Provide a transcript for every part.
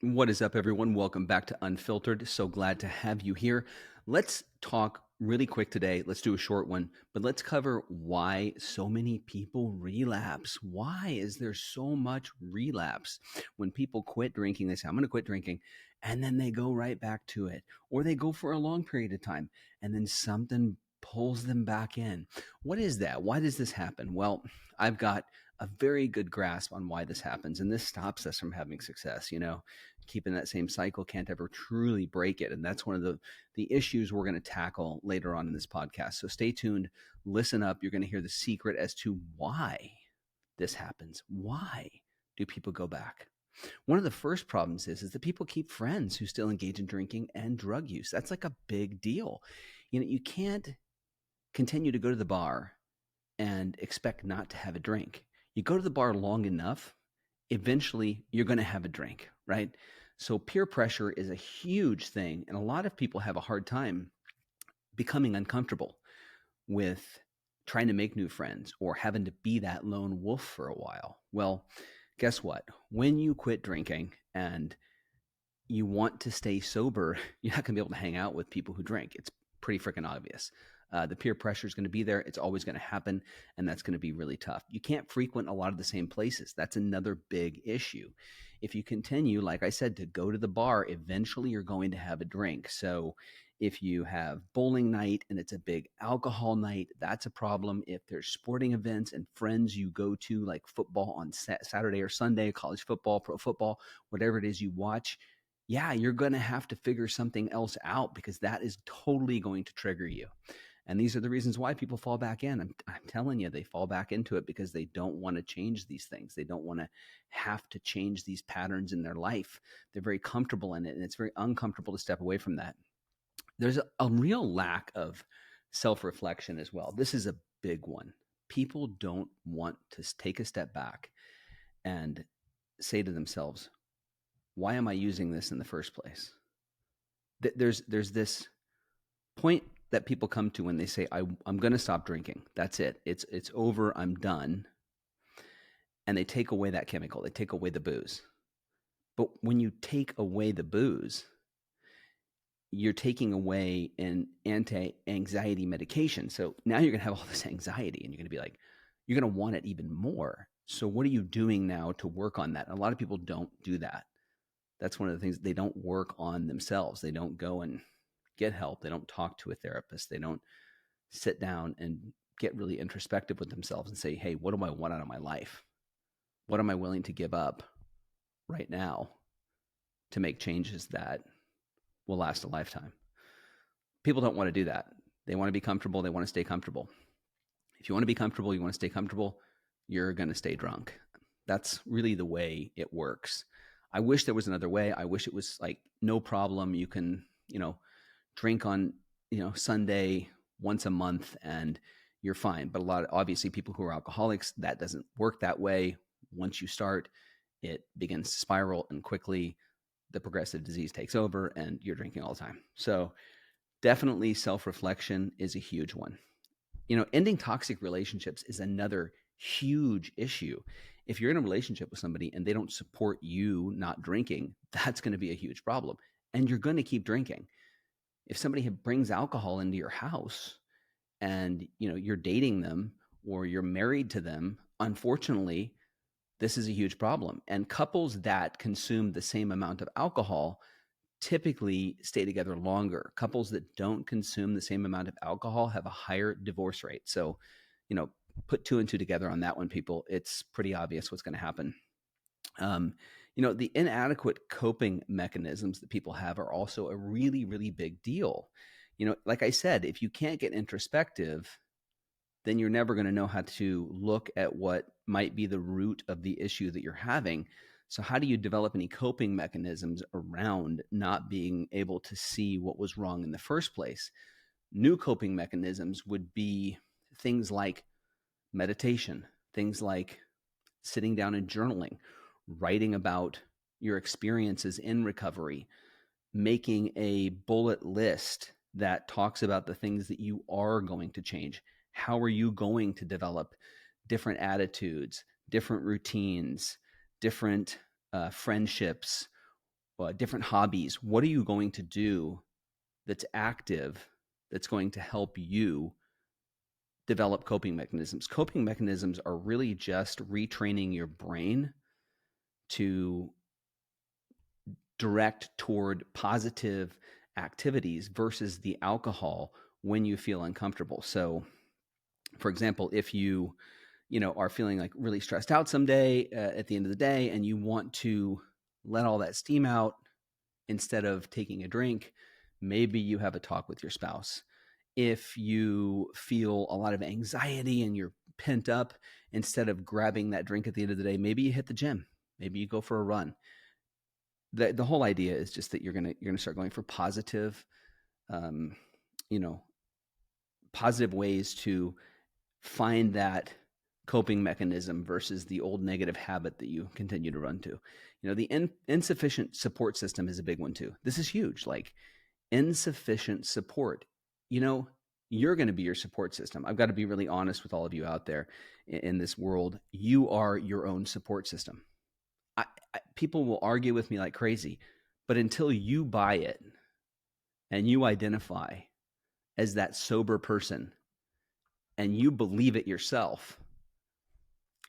What is up, everyone? Welcome back to Unfiltered. So glad to have you here. Let's talk really quick today. Let's do a short one, but let's cover why so many people relapse. Why is there so much relapse? When people quit drinking, they say, I'm going to quit drinking, and then they go right back to it, or they go for a long period of time, and then something pulls them back in. What is that? Why does this happen? Well, I've got a very good grasp on why this happens, and this stops us from having success. Keeping that same cycle can't ever truly break it. And that's one of the issues we're going to tackle later on in this podcast. So stay tuned, listen up. You're going to hear the secret as to why this happens. Why do people go back? One of the first problems is that people keep friends who still engage in drinking and drug use. That's like a big deal. You can't continue to go to the bar and expect not to have a drink. You go to the bar long enough, eventually you're going to have a drink, right? So peer pressure is a huge thing. And a lot of people have a hard time becoming uncomfortable with trying to make new friends or having to be that lone wolf for a while. Well, guess what? When you quit drinking and you want to stay sober, you're not going to be able to hang out with people who drink. It's pretty freaking obvious. The peer pressure is going to be there. It's always going to happen, and that's going to be really tough. You can't frequent a lot of the same places. That's another big issue. If you continue, like I said, to go to the bar, eventually you're going to have a drink. So if you have bowling night and it's a big alcohol night, that's a problem. If there's sporting events and friends you go to, like football on Saturday or Sunday, college football, pro football, whatever it is you watch, yeah, you're going to have to figure something else out because that is totally going to trigger you. And these are the reasons why people fall back in. I'm telling you, they fall back into it because they don't want to change these things. They don't want to have to change these patterns in their life. They're very comfortable in it, and it's very uncomfortable to step away from that. There's a real lack of self reflection as well. This is a big one. People don't want to take a step back and say to themselves, why am I using this in the first place? There's this point that people come to when they say, I'm going to stop drinking. That's it. It's over. I'm done. And they take away that chemical. They take away the booze. But when you take away the booze, you're taking away an anti-anxiety medication. So now you're going to have all this anxiety and you're going to be like, you're going to want it even more. So what are you doing now to work on that? And a lot of people don't do that. That's one of the things. They don't work on themselves. They don't go and get help. They don't talk to a therapist. They don't sit down and get really introspective with themselves and say, hey, what do I want out of my life? What am I willing to give up right now to make changes that will last a lifetime? People don't want to do that. They want to be comfortable. They want to stay comfortable. If you want to be comfortable, you want to stay comfortable, you're going to stay drunk. That's really the way it works. I wish there was another way. I wish it was like no problem. You can, drink on, Sunday once a month and you're fine. But obviously people who are alcoholics, that doesn't work that way. Once you start, it begins to spiral and quickly the progressive disease takes over and you're drinking all the time. So definitely self-reflection is a huge one. Ending toxic relationships is another huge issue. If you're in a relationship with somebody and they don't support you not drinking, that's going to be a huge problem. And you're going to keep drinking. If somebody brings alcohol into your house and you're dating them or you're married to them, unfortunately, this is a huge problem. And couples that consume the same amount of alcohol typically stay together longer. Couples that don't consume the same amount of alcohol have a higher divorce rate. So, put two and two together on that one, people. It's pretty obvious what's going to happen. Um, the inadequate coping mechanisms that people have are also a really, really big deal. Like I said, if you can't get introspective, then you're never going to know how to look at what might be the root of the issue that you're having. So how do you develop any coping mechanisms around not being able to see what was wrong in the first place? New coping mechanisms would be things like meditation, things like sitting down and journaling, writing about your experiences in recovery, making a bullet list that talks about the things that you are going to change. How are you going to develop different attitudes, different routines, different friendships, different hobbies. What are you going to do that's active, that's going to help you develop coping mechanisms? Coping mechanisms are really just retraining your brain to direct toward positive activities versus the alcohol when you feel uncomfortable. So, for example, if you are feeling like really stressed out someday at the end of the day, and you want to let all that steam out instead of taking a drink, maybe you have a talk with your spouse. If you feel a lot of anxiety and you're pent up, instead of grabbing that drink at the end of the day, maybe you hit the gym, maybe you go for a run. The whole idea is just that you're gonna start going for positive, um, you know, positive ways to find that coping mechanism versus the old negative habit that you continue to run to. The insufficient support system is a big one too. This is huge. Like, insufficient support. You know, you're going to be your support system. I've got to be really honest with all of you out there in this world. You are your own support system. People will argue with me like crazy, but until you buy it and you identify as that sober person and you believe it yourself,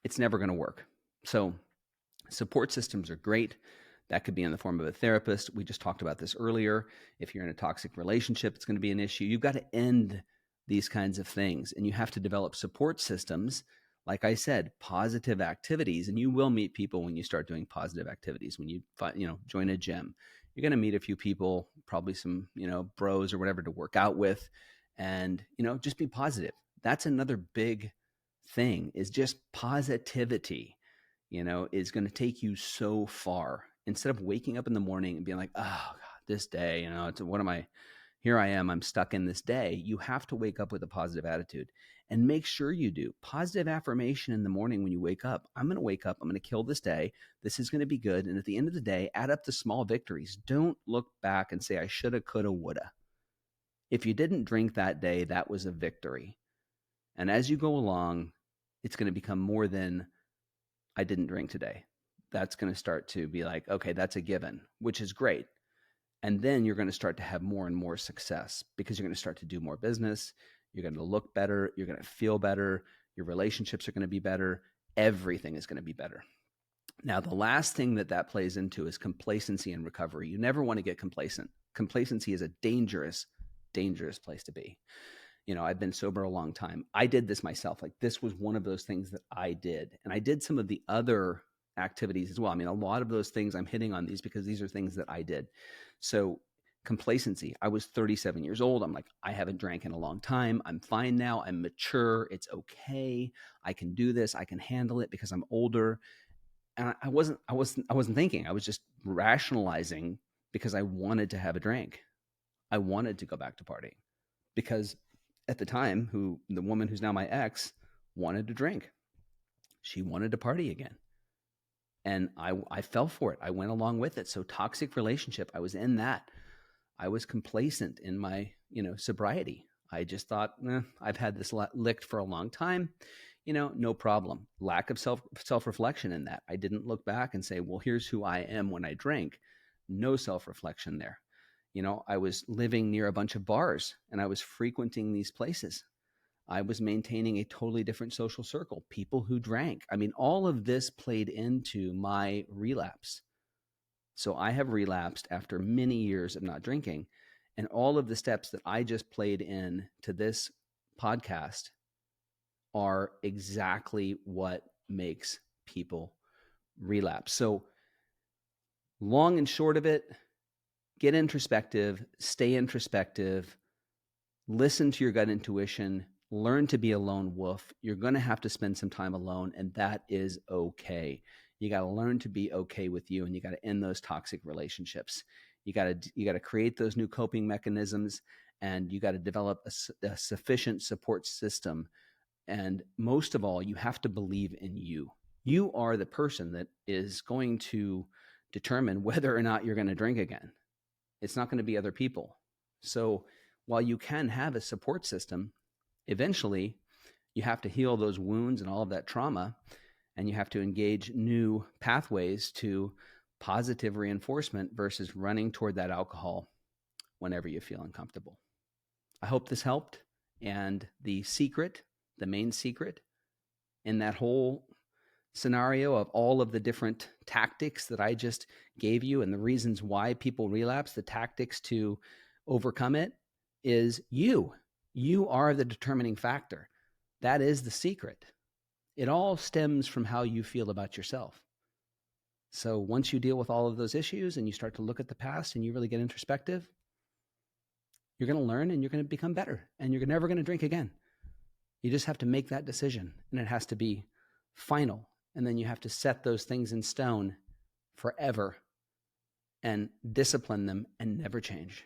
it's never going to work. So support systems are great. That could be in the form of a therapist. We just talked about this earlier. If you're in a toxic relationship, it's going to be an issue. You've got to end these kinds of things, and you have to develop support systems. Like I said, positive activities, and you will meet people when you start doing positive activities. When you join a gym, you're going to meet a few people, probably some bros or whatever to work out with, and just be positive. That's another big thing, is just positivity. Is going to take you so far. Instead of waking up in the morning and being like, oh God, this day, what am I? Here I am, I'm stuck in this day. You have to wake up with a positive attitude, and make sure you do positive affirmation in the morning when you wake up. I'm going to wake up, I'm going to kill this day. This is going to be good. And at the end of the day, add up the small victories. Don't look back and say, I shoulda, coulda, woulda. If you didn't drink that day, that was a victory. And as you go along, it's going to become more than, I didn't drink today. That's going to start to be like, okay, that's a given, which is great. And then you're going to start to have more and more success, because you're going to start to do more business. You're going to look better. You're going to feel better. Your relationships are going to be better. Everything is going to be better. Now, the last thing that plays into is complacency and recovery. You never want to get complacent. Complacency is a dangerous, dangerous place to be. I've been sober a long time. I did this myself. Like, this was one of those things that I did. And I did some of the other activities as well. I mean, a lot of those things, I'm hitting on these because these are things that I did. So complacency. I was 37 years old. I'm like, I haven't drank in a long time. I'm fine now. I'm mature. It's okay. I can do this. I can handle it because I'm older. And I wasn't thinking. I was just rationalizing because I wanted to have a drink. I wanted to go back to partying because at the time, the woman who's now my ex wanted to drink. She wanted to party again. And I fell for it. I went along with it. So toxic relationship, I was in that. I was complacent in my, sobriety. I just thought, I've had this licked for a long time, no problem. Lack of self-reflection in that. I didn't look back and say, well, here's who I am when I drink. No self-reflection there. I was living near a bunch of bars and I was frequenting these places. I was maintaining a totally different social circle, people who drank. I mean, all of this played into my relapse. So I have relapsed after many years of not drinking. And all of the steps that I just played in to this podcast are exactly what makes people relapse. So long and short of it, get introspective, stay introspective, listen to your gut intuition, learn to be a lone wolf. You're going to have to spend some time alone, and that is okay. You got to learn to be okay with you, and you got to end those toxic relationships. You got to create those new coping mechanisms, and you got to develop a sufficient support system. And most of all, you have to believe in you. You are the person that is going to determine whether or not you're going to drink again. It's not going to be other people. So while you can have a support system, eventually you have to heal those wounds and all of that trauma, and you have to engage new pathways to positive reinforcement versus running toward that alcohol whenever you feel uncomfortable. I hope this helped. And the secret, the main secret in that whole scenario of all of the different tactics that I just gave you and the reasons why people relapse, the tactics to overcome it, is you. You are the determining factor. That is the secret. It all stems from how you feel about yourself. So once you deal with all of those issues and you start to look at the past and you really get introspective, you're going to learn and you're going to become better and you're never going to drink again. You just have to make that decision, and it has to be final. And then you have to set those things in stone forever and discipline them and never change.